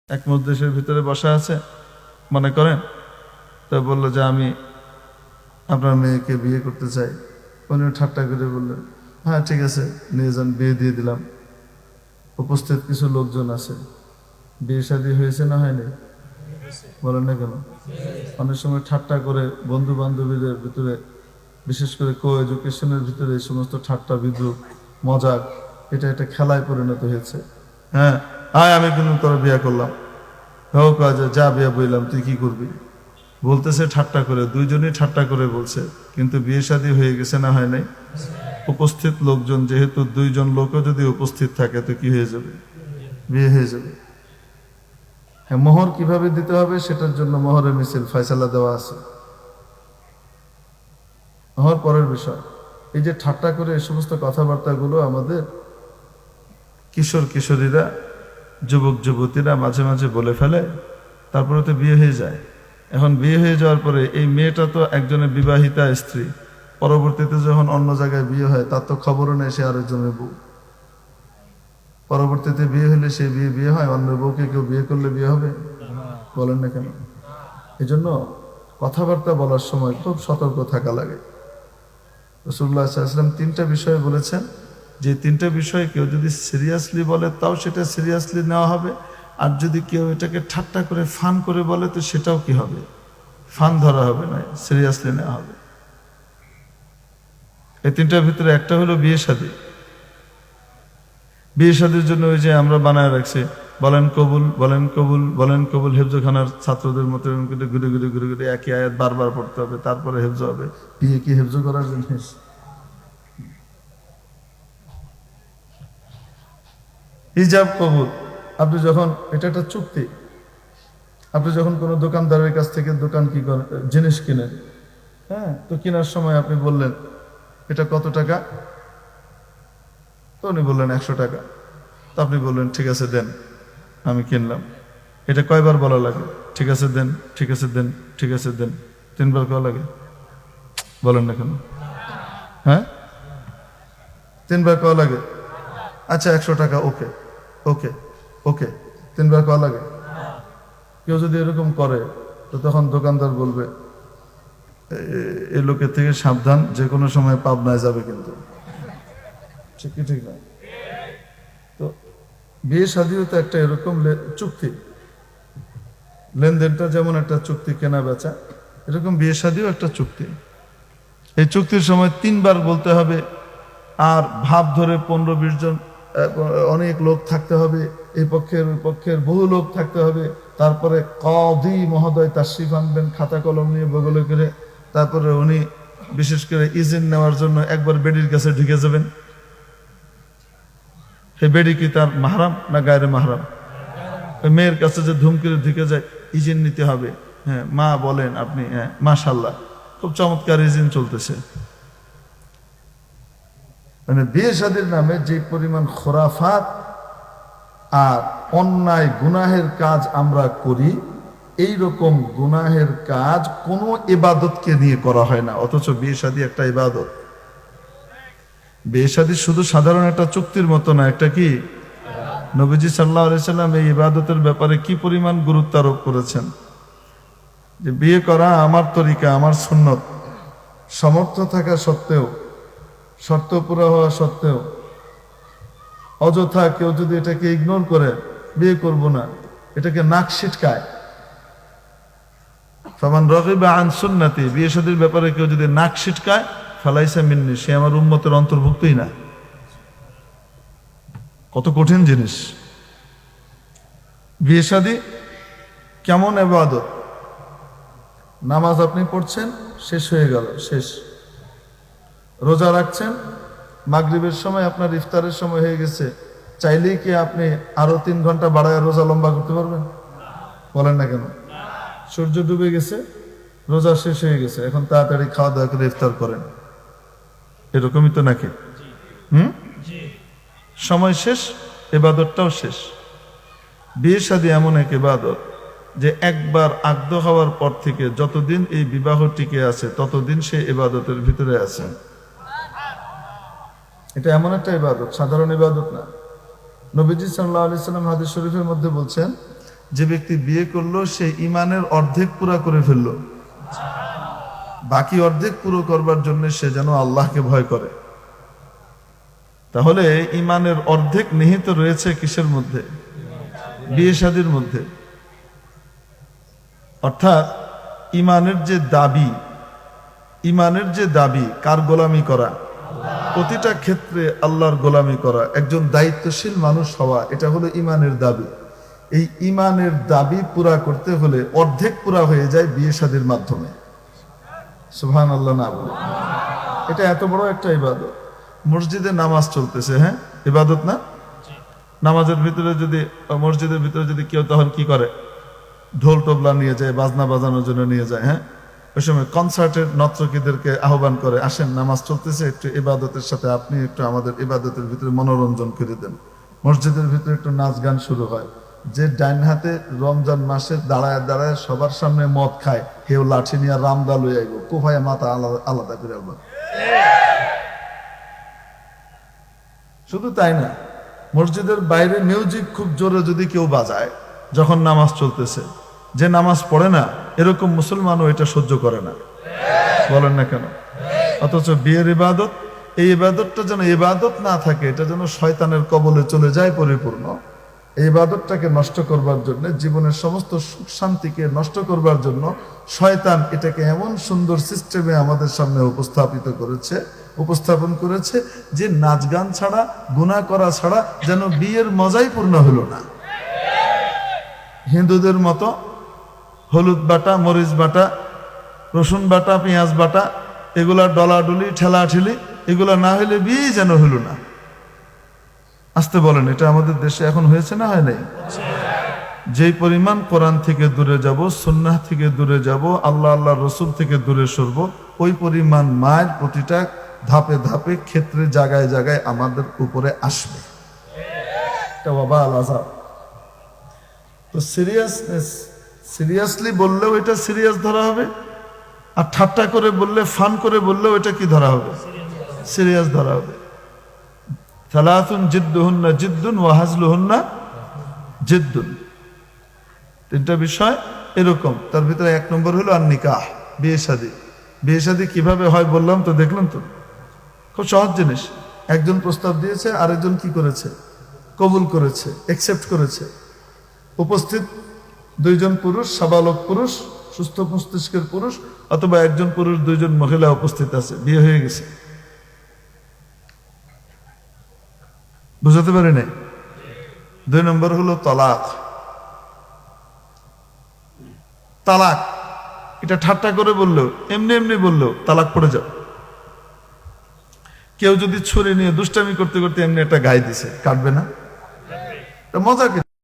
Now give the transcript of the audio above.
এক মজলিসের ভিতরে বসা আছে মনে করেন, তো বললো যে আমি আপনার মেয়েকে বিয়ে করতে চাই। উনি ঠাট্টা করে বললেন হ্যাঁ ঠিক আছে নিয়ে যান, বিয়ে দিয়ে দিলাম। উপস্থিত কিছু লোকজন আছে, বিয়ে শাদী হয়েছে না হয়নি বলেন না কেন? অনেক সময় ঠাট্টা করে বন্ধু বান্ধবীদের ভিতরে, বিশেষ করে কো এডুকেশনের ভিতরে এই সমস্ত ঠাট্টা বিদ্রুপ মজাক এটা একটা খেলায় পরিণত হয়েছে। হ্যাঁ আয় আমি কিন্তু তোর বিয়ে করলাম, হোক যা বিয়ে বইলাম তুই কি করবি বলতেছে ঠাট্টা করে, দুইজনই ঠাট্টা করে বলছে, কিন্তু বিয়ে শাদী হয়ে গেছে না হয় নাই? উপস্থিত লোকজন যেহেতু দুইজন লোকও যদি উপস্থিত থাকে তো কি হয়ে যাবে? বিয়ে হয়ে যাবে। হ্যাঁ, মোহর কিভাবে দিতে হবে সেটার জন্য মোহরের মিছিল ফয়সালা দেওয়া আছে, মোহর পরের বিষয়। এই যে ঠাট্টা করে এই সমস্ত কথাবার্তাগুলো আমাদের কিশোর কিশোরীরা, যুবক যুবতীরা মাঝে মাঝে বলে ফেলে, তারপরে তো বিয়ে হয়ে যায়। এখন বিয়ে হয়ে যাওয়ার পরে এই মেয়েটা তো একজনের বিবাহিতা স্ত্রী, পরবর্তীতে যখন অন্য জায়গায় বিয়ে হয় তার তো খবরও নেই সে আরেকজনের বউ। পরবর্তীতে বিয়ে হলে সে বিয়ে হয়, অন্য বউকে কেউ বিয়ে করলে বিয়ে হবে? বলেন না কেন? এই জন্য কথাবার্তা বলার সময় খুব সতর্ক থাকা লাগে। রাসূলুল্লাহ সাল্লাল্লাহু আলাইহি ওয়াসাল্লাম তিনটা বিষয় বলেছেন, যে তিনটা বিষয় কেউ যদি সিরিয়াসলি বলে তাও সেটা সিরিয়াসলি নেওয়া হবে, আর যদি কেউ এটাকে ঠাট্টা করে ফান করে বলে তো সেটাও কি হবে? ফান ধরা হবে না, সিরিয়াসলি নেওয়া হবে। এই তিনটার ভিতরে একটা হলো বিয়ে শাদী। বিয়ে শাদীর জন্য ওই যে আমরা বানায় রাখছি বলেন কবুল, বলেন কবুল, বলেন কবুল, হেফজখানার ছাত্রদের মতো ঘুরে ঘুরে ঘুরে ঘুরে একই আয়াত বারবার পড়তে হবে, তারপরে হেফজ হবে। বিয়ে কি হেফজ করার জিনিস? হিজাব কবুল, আপনি যখন, এটা একটা চুক্তি, আপনি যখন কোনো দোকানদারের কাছ থেকে কি করেন, জিনিস কিনেন, হ্যাঁ, তো কেনার সময় আপনি বললেন এটা কত টাকা, তো উনি বললেন 100 টাকা, তো আপনি বললেন ঠিক আছে দেন, আমি কিনলাম। এটা কয়বার বলা লাগে? ঠিক আছে দেন, ঠিক আছে দেন, ঠিক আছে দেন, 3 বার কওয়া লাগে? বলেন না কেন? হ্যাঁ 3 বার কওয়া লাগে? আচ্ছা 100 টাকা, ওকে ওকে ওকে, 3 বার কওয়া লাগে? কেউ যদি এরকম করে তো তখন দোকানদার বলবে এই লোকের থেকে সাবধান, যে কোনো সময় পাবনায় যাবে কিন্তু। ঠিক কি ঠিক না? তো বিয়ে শাদীও তো একটা এরকম চুক্তি, লেনদেনটা যেমন একটা চুক্তি, কেনা বেচা, এরকম বিয়ে শাদীও একটা চুক্তি। এই চুক্তির সময় 3 বার বলতে হবে, আর ভাব ধরে 15-20 জন অনেক লোক থাকতে হবে, এই পক্ষের ওই পক্ষের বহু লোক থাকতে হবে। তারপরে কাজী মহোদয় তাশরিফ আনবেন খাতা কলম নিয়ে বগলে করে, তারপরে উনি বিশেষ করে ইজিন নেওয়ার জন্য একবার বেডির কাছে ঢুকে যাবেন। সেই বেডি কি তার মাহরাম না গায়ের মাহরাম? মেয়ের কাছে যে ধুম করে ঢুকে যায়, ইজিন নিতে হবে। হ্যাঁ মা বলেন আপনি, হ্যাঁ মাশাআল্লাহ খুব চমৎকার ইজিন চলতেছে। মানে বিয়ে শাদীর নামে যে পরিমাণ খোরাফাত আর অন্যায় গুনাহের কাজ আমরা করি, এই রকম গুনাহের কাজ কোনো ইবাদতকে নিয়ে করা হয় না, অথচ বিয়ে শাদী একটা ইবাদত। বিয়ে শাদী শুধু সাধারণ একটা চুক্তির মতো না, একটা কি? নবীজি সাল্লাল্লাহু আলাইহি সাল্লাম এই ইবাদতের ব্যাপারে কি পরিমাণ গুরুত্ব আরোপ করেছেন, যে বিয়ে করা আমার তরিকা, আমার সুন্নত, সামর্থ্য থাকা সত্ত্বেও, শর্ত পুরা হওয়া সত্ত্বেও অযথা কেউ যদি এটাকে ইগনোর করে, বিয়ে করব না, এটাকে নাক ছিটকায়, ফামান রাগিবা আন সুন্নতি, বিয়ে শাদীর ব্যাপারে কেউ যদি নাক ছিটকায়, ফালাইসা মিন্নি, সে আমার উম্মতের অন্তর্ভুক্তই না। কত কঠিন জিনিস বিয়ে শাদী, কেমন ইবাদত। নামাজ আপনি পড়ছেন, শেষ হয়ে গেল, শেষ। রোজা রাখছেন, মাগরিবের সময় আপনার ইফতারের সময় হয়ে গেছে, চাইলেই কি আপনি আরো 3 ঘন্টা বাড়ায় রোজা লম্বা করতে পারবেন? বলেন না কেন? সূর্য ডুবে গেছে, রোজা শেষ হয়ে গেছে, এখন তাড়াতাড়ি খাওয়া দাওয়া করে ইফতার করেন, এরকমই তো নাকি? সময় শেষ, ইবাদতটাও শেষ। বিয়ে শাদী এমন এক ইবাদত যে একবার আগ্ধ হওয়ার পর থেকে যতদিন এই বিবাহ টিকে আছে ততদিন সে ইবাদতের ভিতরে আছে। এটা এমন একটা ইবাদত, সাধারণ ইবাদত না। নবীজি সাল্লাল্লাহু আলাইহি সাল্লাম হাদিস শরীফের মধ্যে বলছেন, যে ব্যক্তি বিয়ে করলো সে ইমানের অর্ধেক পুরা করে ফেললো, বাকি অর্ধেক পুরো করবার জন্য সে যেন আল্লাহকে ভয় করে। তাহলে ইমানের অর্ধেক নিহিত রয়েছে কিসের মধ্যে? বিয়ে শাদীর মধ্যে। অর্থাৎ ইমানের যে দাবি কার গোলামি করা? প্রতিটা ক্ষেত্রে আল্লাহর গোলামি করা, একজন দায়িত্বশীল মানুষ হওয়া, এটা হলো ইমানের দাবি। এই ইমানের দাবি পুরা করতে হলে অর্ধেক পুরা হয়ে যায় বিয়ে শাদীর মাধ্যমে। সুবহানাল্লাহ না বলে, এটা এত বড় একটা ইবাদত। মসজিদে নামাজ চলতেছে, হ্যাঁ ইবাদত না? নামাজের ভিতরে যদি, মসজিদের ভিতরে যদি কেউ তখন কি করে, ঢোল তবলা নিয়ে যায়, বাজনা বাজানোর জন্য নিয়ে যায়, হ্যাঁ ওই সময় কনসার্টের নর্তকীদেরকে আহ্বান করে, আসেন নামাজ চলতেছে, একটু ইবাদতের সাথে আপনি একটু আমাদের ইবাদতের ভিতরে মনোরঞ্জন করে দেন। মসজিদের ভিতরে একটু নাচ গান শুরু হয়। যে ডাইন হাতে রমজান মাসে দাঁড়ায় দাঁড়ায় সবার সামনে মদ খায়, হেউ লাঠি নিয়ে রামদা লই আইব, কোফায় মাথা আলাদা আলাদা করে আবার। শুধু তাই না, মসজিদের বাইরে মিউজিক খুব জোরে যদি কেউ বাজায় যখন নামাজ চলতেছে, যে নামাজ পড়ে না এরকম মুসলমানও এটা সহ্য করে না, বলেন না কেন? অথচ বিয়ের ইবাদত, এই ইবাদতটা যেন ইবাদত না থাকে, এটা যেন শয়তানের কবলে চলে যায় পরিপূর্ণ। এই ইবাদতটাকে নষ্ট করবার জন্য, জীবনের সমস্ত সুখ শান্তিকে নষ্ট করবার জন্য শয়তান এটাকে এমন সুন্দর সিস্টেমে আমাদের সামনে উপস্থাপন করেছে যে নাচ গান ছাড়া, গুনাহ করা ছাড়া যেন বিয়ের মজাই পূর্ণ হলো না। হিন্দুদের মতো হলুদ বাটা, মরিচ বাটা, রসুন বাটা, পেঁয়াজ বাটা, এগুলা ডলাডলি ঠেলাঠেলি, এগুলা না হলে বিয়েই যেন হলো না। আসতে বলেন, এটা আমাদের দেশে এখন হয়েছে না হয় নাই? যেই পরিমাণ কোরআন থেকে দূরে যাব, সুন্নাহ থেকে দূরে যাব, আল্লাহ রসুল থেকে দূরে সরব, ওই পরিমাণ মায়ের প্রতিটা ধাপে ধাপে ক্ষেত্রে জায়গায় জায়গায় আমাদের উপরে আসবে। এটা বাবা আলাদা। তো সিরিয়াসলি বললেও এটা সিরিয়াস ধরা হবে, আর ঠাট্টা করে বললে, ফান করে বললেও এটা কি ধরা হবে? সিরিয়াস ধরা হবে। সালাতুন জিদ্দুহুন্না জিদ্দুন ওয়া হাজলুহুন্না জিদ্দুন, তিনটা বিষয় এরকম। তার ভিতরে এক নম্বর হলো আর নিকাহ, বিয়ে শাদী। বিয়ে শাদী কিভাবে হয় বললাম তো, দেখলাম তো, খুব সহজ জিনিস। একজন প্রস্তাব দিয়েছে, আরেকজন কি করেছে? কবুল করেছে, একসেপ্ট করেছে। উপস্থিত দুইজন পুরুষ, সাবালক পুরুষ, সুস্থ মস্তিষ্কের পুরুষ, অথবা একজন পুরুষ, দুইজন মহিলা উপস্থিত আছে, বিয়ে হয়ে গেছে। বুঝাতে পারি নাই? দুই নম্বর হলো তালাক। তালাক এটা ঠাট্টা করে বললেও, এমনি এমনি বললেও তালাক পড়ে যাও। কেউ যদি ছুরি নিয়ে দুষ্টামি করতে করতে এমনি একটা গায়ে দিছে, কাটবে না? মজা